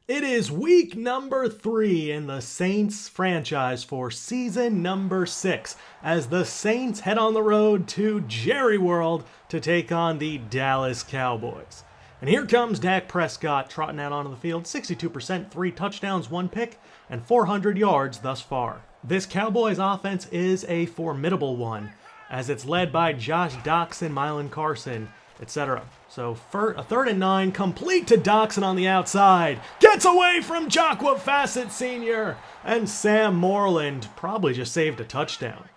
It is week number 3 in the Saints franchise for season number 6 as the Saints head on the road to Jerry World to take on the Dallas Cowboys. And here comes Dak Prescott trotting out onto the field, 62%, 3 touchdowns, 1 pick, and 400 yards thus far. This Cowboys offense is a formidable one as it's led by Josh Doctson, Mylan Carson, etc. So a 3rd and 9, complete to Doctson on the outside. Gets away from Jocqua Fassitt Sr. And Sam Moreland probably just saved a touchdown.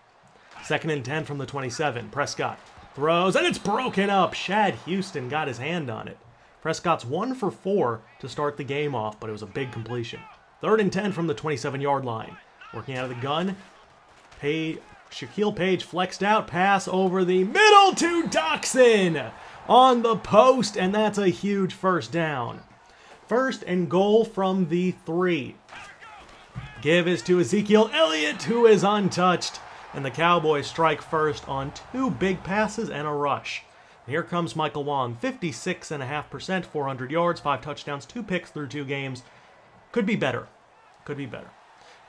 2nd and 10 from the 27. Prescott throws, and it's broken up. Shad Houston got his hand on it. Prescott's 1 for 4 to start the game off, but it was a big completion. 3rd and 10 from the 27-yard line. Working out of the gun. Shaquille Page flexed out, pass over the middle to Doctson on the post, and that's a huge first down. 1st and goal from the 3. Give is to Ezekiel Elliott, who is untouched, and the Cowboys strike first on 2 big passes and a rush. Here comes Michael Wong, 56.5%, 400 yards, 5 touchdowns, 2 picks through 2 games. Could be better.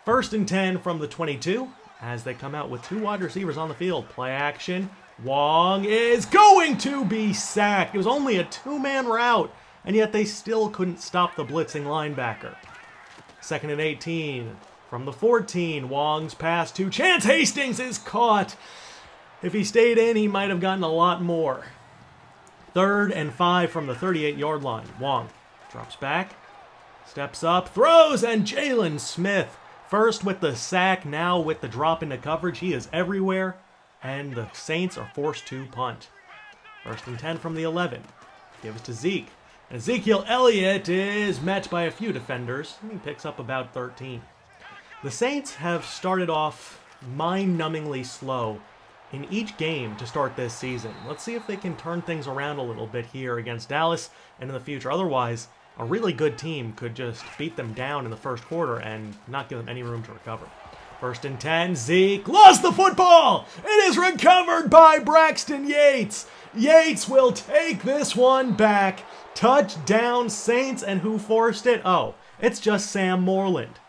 1st and 10 from the 22 as they come out with 2 wide receivers on the field. Play action. Wong is going to be sacked. It was only a 2-man route, and yet they still couldn't stop the blitzing linebacker. 2nd and 18 from the 14. Wong's pass to Chance Hastings is caught. If he stayed in, he might have gotten a lot more. 3rd and 5 from the 38-yard line. Wong drops back, steps up, throws, and Jalen Smith, first with the sack, now with the drop into coverage. He is everywhere, and the Saints are forced to punt. 1st and 10 from the 11. Gives to Zeke. And Ezekiel Elliott is met by a few defenders. He picks up about 13. The Saints have started off mind-numbingly slow in each game to start this season. Let's see if they can turn things around a little bit here against Dallas and in the future. Otherwise, a really good team could just beat them down in the first quarter and not give them any room to recover. 1st and 10, Zeke lost the football. It is recovered by Braxton Yates. Yates will take this one back. Touchdown Saints, and who forced it? Oh, it's just Sam Moreland.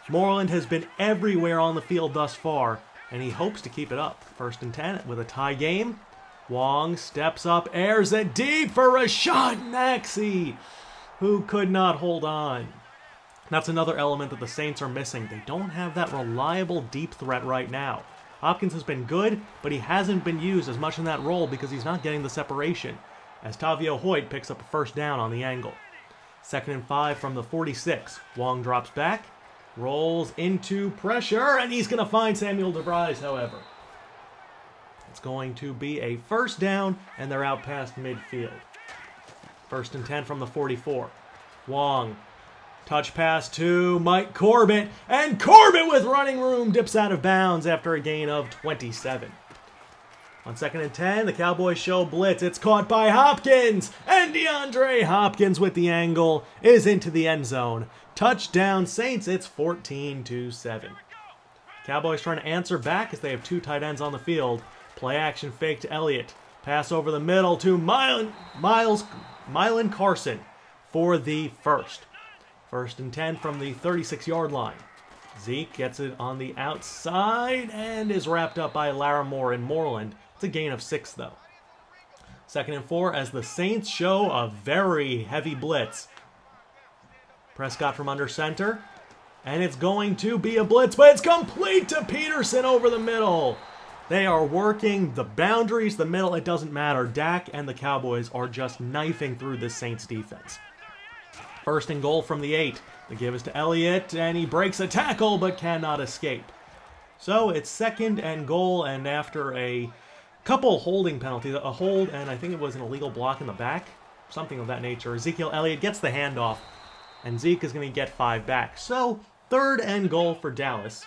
Moreland has been everywhere on the field thus far, and he hopes to keep it up. 1st and 10 with a tie game. Wong steps up, airs it deep for Rashad Maxey, who could not hold on. That's another element that the Saints are missing. They don't have that reliable deep threat right now. Hopkins has been good, but he hasn't been used as much in that role because he's not getting the separation, as Tavio Hoyt picks up a 1st down on the angle. 2nd and 5 from the 46. Wong drops back, rolls into pressure, and he's going to find Samuel DeVries, however. It's going to be a 1st down, and they're out past midfield. 1st and 10 from the 44. Wong, touch pass to Mike Corbett, and Corbett with running room dips out of bounds after a gain of 27. On 2nd and 10, the Cowboys show blitz. It's caught by Hopkins, and DeAndre Hopkins with the angle is into the end zone. Touchdown Saints, it's 14-7. Cowboys trying to answer back as they have 2 tight ends on the field. Play action fake to Elliott. Pass over the middle to Mylan Carson for the 1st. 1st and 10 from the 36-yard line. Zeke gets it on the outside and is wrapped up by Larimore and Moreland. It's a gain of 6, though. 2nd and 4 as the Saints show a very heavy blitz. Prescott from under center. And it's going to be a blitz, but it's complete to Peterson over the middle. They are working the boundaries, the middle, it doesn't matter. Dak and the Cowboys are just knifing through this Saints defense. 1st and goal from the 8. The give is to Elliott, and he breaks a tackle but cannot escape. So it's 2nd and goal, and after a couple holding penalties, a hold, and I think it was an illegal block in the back, something of that nature, Ezekiel Elliott gets the handoff, and Zeke is going to get 5 back. So 3rd and goal for Dallas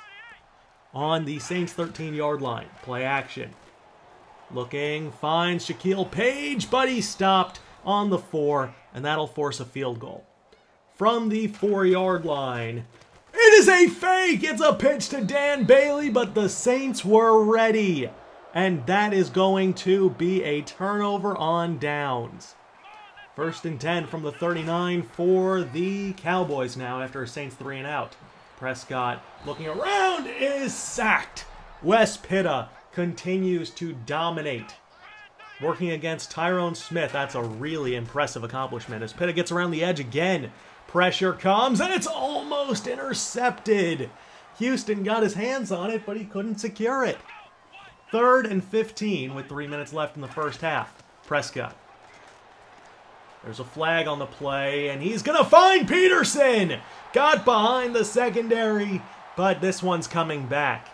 on the Saints' 13-yard line. Play action. Looking, finds Shaquille Page, but he stopped on the 4, and that'll force a field goal. From the 4-yard line, it is a fake! It's a pitch to Dan Bailey, but the Saints were ready. And that is going to be a turnover on downs. First and 10 from the 39 for the Cowboys now after a Saints 3 and out. Prescott looking around is sacked. Wes Pitta continues to dominate. Working against Tyrone Smith, that's a really impressive accomplishment. As Pitta gets around the edge again, pressure comes and it's almost intercepted. Houston got his hands on it, but he couldn't secure it. 3rd and 15 with 3 minutes left in the first half. Prescott. There's a flag on the play, and he's going to find Peterson. Got behind the secondary, but this one's coming back.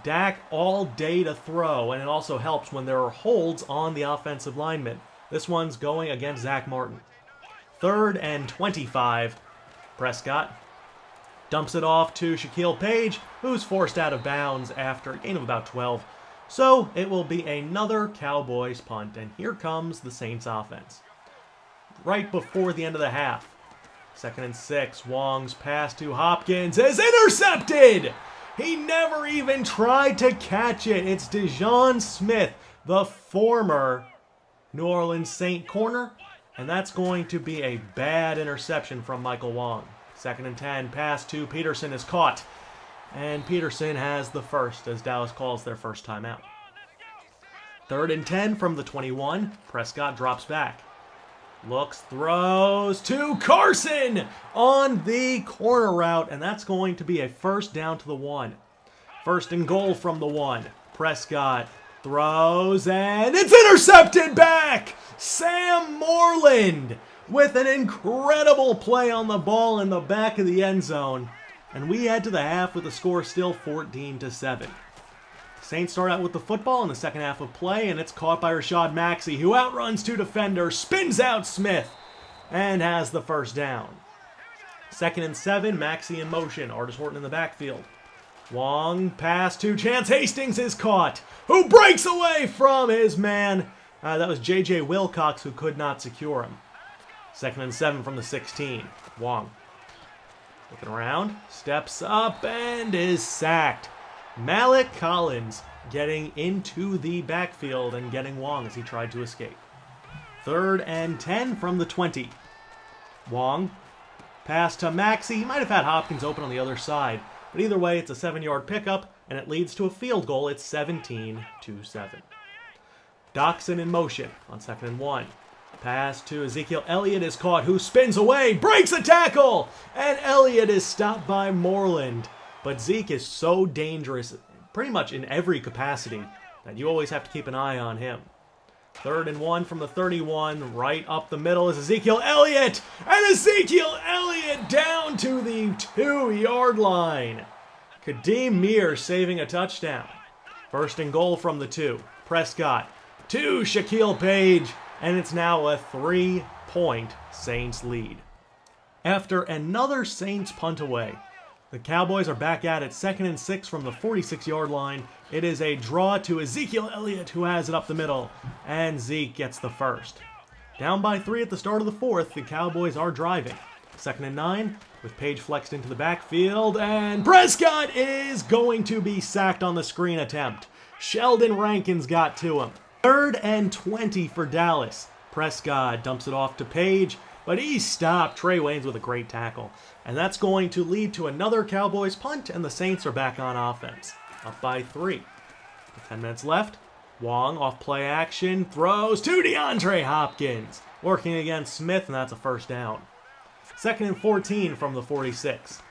Dak all day to throw, and it also helps when there are holds on the offensive linemen. This one's going against Zach Martin. 3rd and 25. Prescott dumps it off to Shaquille Page, who's forced out of bounds after a gain of about 12. So it will be another Cowboys punt, and here comes the Saints offense. Right before the end of the half. 2nd and 6. Wong's pass to Hopkins is intercepted! He never even tried to catch it. It's Dejon Smith, the former New Orleans Saint corner, and that's going to be a bad interception from Michael Wong. 2nd and 10. Pass to Peterson is caught. And Peterson has the first as Dallas calls their first timeout. 3rd and 10 from the 21. Prescott drops back. Looks, throws to Carson on the corner route, and that's going to be a first down to the 1. 1st and goal from the 1. Prescott throws, and it's intercepted back! Sam Moreland with an incredible play on the ball in the back of the end zone. And we head to the half with the score still 14-7. Saints start out with the football in the second half of play, and it's caught by Rashad Maxey, who outruns 2 defenders, spins out Smith, and has the first down. 2nd and 7, Maxey in motion, Artis Horton in the backfield. Wong pass to Chance Hastings is caught, who breaks away from his man. That was J.J. Wilcox, who could not secure him. 2nd and 7 from the 16. Wong looking around, steps up, and is sacked. Malik Collins getting into the backfield and getting Wong as he tried to escape. 3rd and 10 from the 20. Wong, pass to Maxey. He might have had Hopkins open on the other side, but either way, it's a 7-yard pickup, and it leads to a field goal. It's 17-7. Doxson in motion on 2nd and 1. Pass to Ezekiel Elliott is caught, who spins away, breaks a tackle, and Elliott is stopped by Moreland. But Zeke is so dangerous, pretty much in every capacity, that you always have to keep an eye on him. 3rd and 1 from the 31, right up the middle is Ezekiel Elliott, and Ezekiel Elliott down to the 2-yard line. Kadeem Mears saving a touchdown. 1st and goal from the 2. Prescott to Shaquille Page, and it's now a 3-point Saints lead. After another Saints punt away, the Cowboys are back at it, 2nd and 6 from the 46-yard line. It is a draw to Ezekiel Elliott, who has it up the middle, and Zeke gets the first. Down by 3 at the start of the 4th, the Cowboys are driving. 2nd and 9, with Page flexed into the backfield, and Prescott is going to be sacked on the screen attempt. Sheldon Rankins got to him. 3rd and 20 for Dallas. Prescott dumps it off to Page, but he's stopped. Trey Waynes with a great tackle. And that's going to lead to another Cowboys punt, and the Saints are back on offense. Up by 3. With 10 minutes left, Wong off play action, throws to DeAndre Hopkins. Working against Smith, and that's a first down. 2nd and 14 from the 46.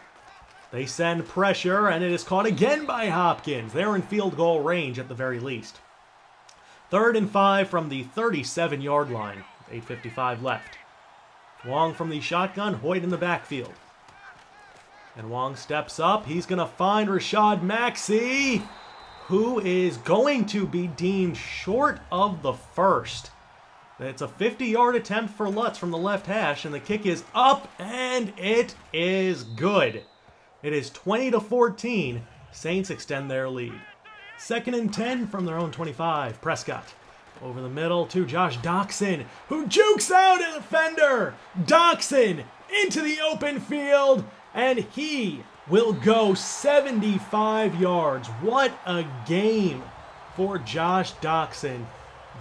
They send pressure, and it is caught again by Hopkins. They're in field goal range at the very least. 3rd and 5 from the 37-yard line. 8:55 left. Wong from the shotgun, Hoyt in the backfield. And Wong steps up. He's going to find Rashad Maxey, who is going to be deemed short of the first. It's a 50-yard attempt for Lutz from the left hash, and the kick is up, and it is good. It is 20-14. Saints extend their lead. 2nd and 10 from their own 25. Prescott over the middle to Josh Doxson, who jukes out a defender. Doxson into the open field, and he will go 75 yards. What a game for Josh Doxson,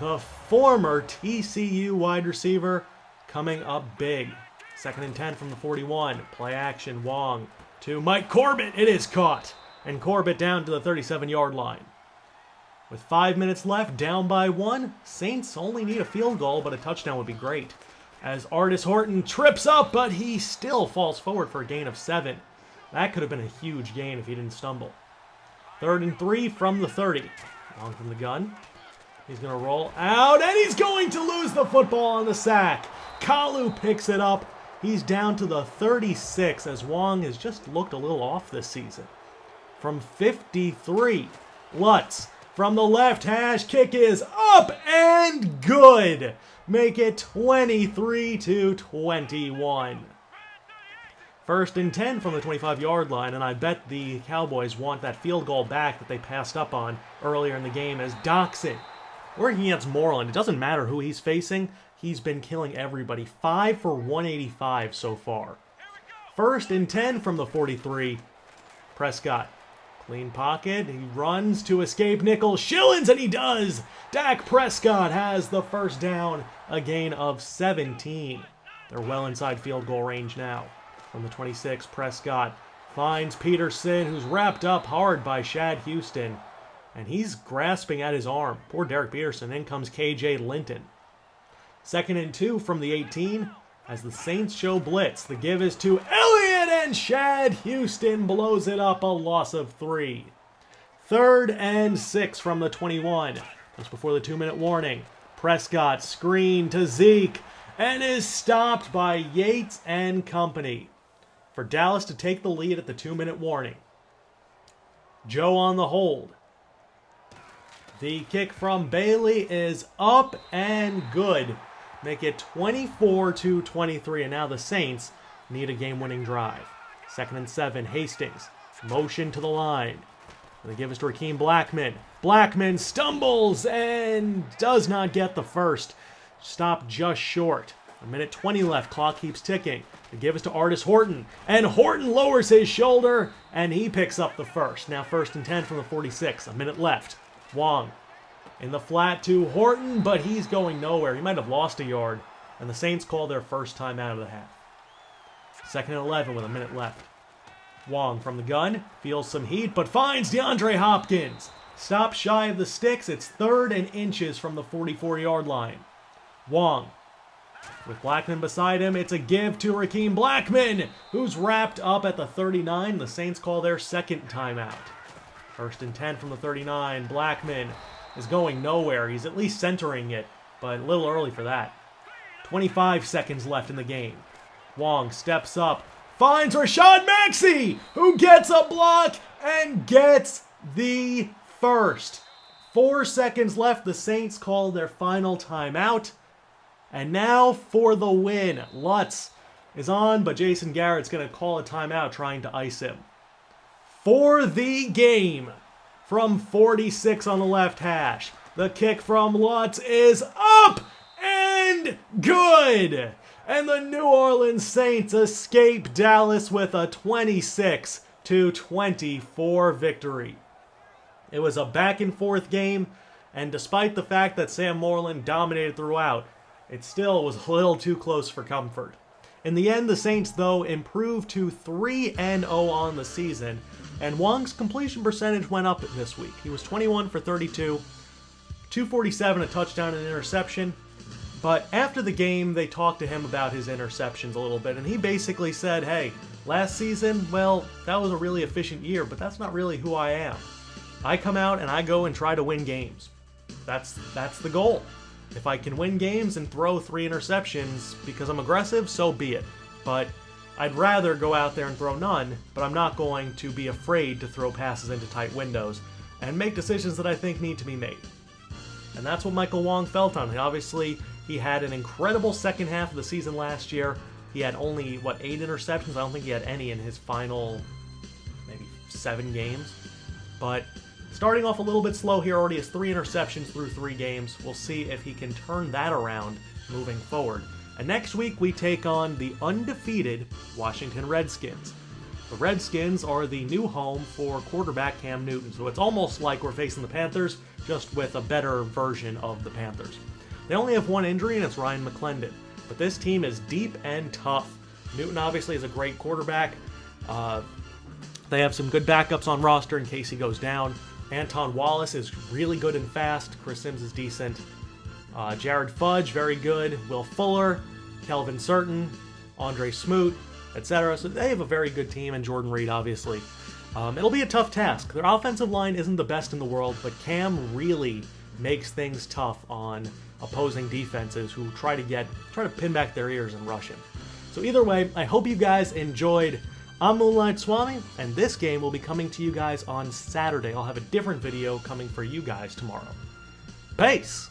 the former TCU wide receiver, coming up big. 2nd and 10 from the 41. Play action, Wong to Mike Corbett. It is caught. And Corbett down to the 37-yard line. With 5 minutes left, down by 1. Saints only need a field goal, but a touchdown would be great. As Artis Horton trips up, but he still falls forward for a gain of 7. That could have been a huge gain if he didn't stumble. 3rd and 3 from the 30. Long from the gun. He's going to roll out, and he's going to lose the football on the sack. Kalu picks it up. He's down to the 36 as Wong has just looked a little off this season. From 53, Lutz from the left hash. Kick is up and good. Make it 23-21. 1st and 10 from the 25-yard line, and I bet the Cowboys want that field goal back that they passed up on earlier in the game as Doxson working against Moreland. It doesn't matter who he's facing. He's been killing everybody. 5 for 185 so far. 1st and 10 from the 43. Prescott. Clean pocket. He runs to escape Nickel Shillings, and he does. Dak Prescott has the first down, a gain of 17. They're well inside field goal range now. From the 26, Prescott finds Peterson, who's wrapped up hard by Shad Houston, and he's grasping at his arm. Poor Derek Peterson. In comes KJ Linton. 2nd and 2 from the 18 as the Saints show blitz. The give is to Elliott, and Shad Houston blows it up, a loss of 3. 3rd and 6 from the 21. Just before the 2-minute warning. Prescott screen to Zeke and is stopped by Yates and company for Dallas to take the lead at the 2-minute warning. Joe on the hold. The kick from Bailey is up and good. Make it 24-23, and now the Saints need a game-winning drive. 2nd and 7, Hastings. Motion to the line. They give us to Rakkim Blackman. Blackman stumbles and does not get the first. Stopped just short. 1:20 left. Clock keeps ticking. They give us to Artis Horton. And Horton lowers his shoulder, and he picks up the first. Now 1st and 10 from the 46. A minute left. Wong in the flat to Horton, but he's going nowhere. He might have lost a yard, and the Saints call their first time out of the half. 2nd and 11 with a minute left. Wong from the gun, feels some heat, but finds DeAndre Hopkins. Stop shy of the sticks. It's 3rd and inches from the 44-yard line. Wong with Blackman beside him. It's a give to Rakkim Blackman, who's wrapped up at the 39. The Saints call their second timeout. 1st and 10 from the 39. Blackman is going nowhere. He's at least centering it, but a little early for that. 25 seconds left in the game. Wong steps up, finds Rashad Maxey, who gets a block and gets the first. 4 seconds left. The Saints call their final timeout. And now for the win. Lutz is on, but Jason Garrett's going to call a timeout trying to ice him. For the game, from 46 on the left hash, the kick from Lutz is up and good. And the New Orleans Saints escape Dallas with a 26-24 victory. It was a back-and-forth game, and despite the fact that Sam Moreland dominated throughout, it still was a little too close for comfort. In the end, the Saints, though, improved to 3-0 on the season, and Wong's completion percentage went up this week. He was 21 for 32, 247, a touchdown and an interception. But after the game, they talked to him about his interceptions a little bit, and he basically said, hey, last season, well, that was a really efficient year, but that's not really who I am. I come out and I go and try to win games. That's the goal. If I can win games and throw 3 interceptions because I'm aggressive, so be it. But I'd rather go out there and throw none, but I'm not going to be afraid to throw passes into tight windows and make decisions that I think need to be made. And that's what Michael Wong felt on. Obviously, he had an incredible second half of the season last year. He had only, 8 interceptions? I don't think he had any in his final, maybe 7 games. But starting off a little bit slow here, already has 3 interceptions through 3 games. We'll see if he can turn that around moving forward. And next week, we take on the undefeated Washington Redskins. The Redskins are the new home for quarterback Cam Newton, so it's almost like we're facing the Panthers, just with a better version of the Panthers. They only have 1 injury, and it's Ryan McClendon. But this team is deep and tough. Newton obviously is a great quarterback. They have some good backups on roster in case he goes down. Anton Wallace is really good and fast. Chris Sims is decent. Jared Fudge, very good. Will Fuller, Kelvin Certain, Andre Smoot, etc. So they have a very good team, and Jordan Reed, obviously. It'll be a tough task. Their offensive line isn't the best in the world, but Cam really makes things tough on opposing defenses who try to pin back their ears and rush him. So either way, I hope you guys enjoyed. I'm Moonlightswami, and this game will be coming to you guys on Saturday. I'll have a different video coming for you guys tomorrow. Peace!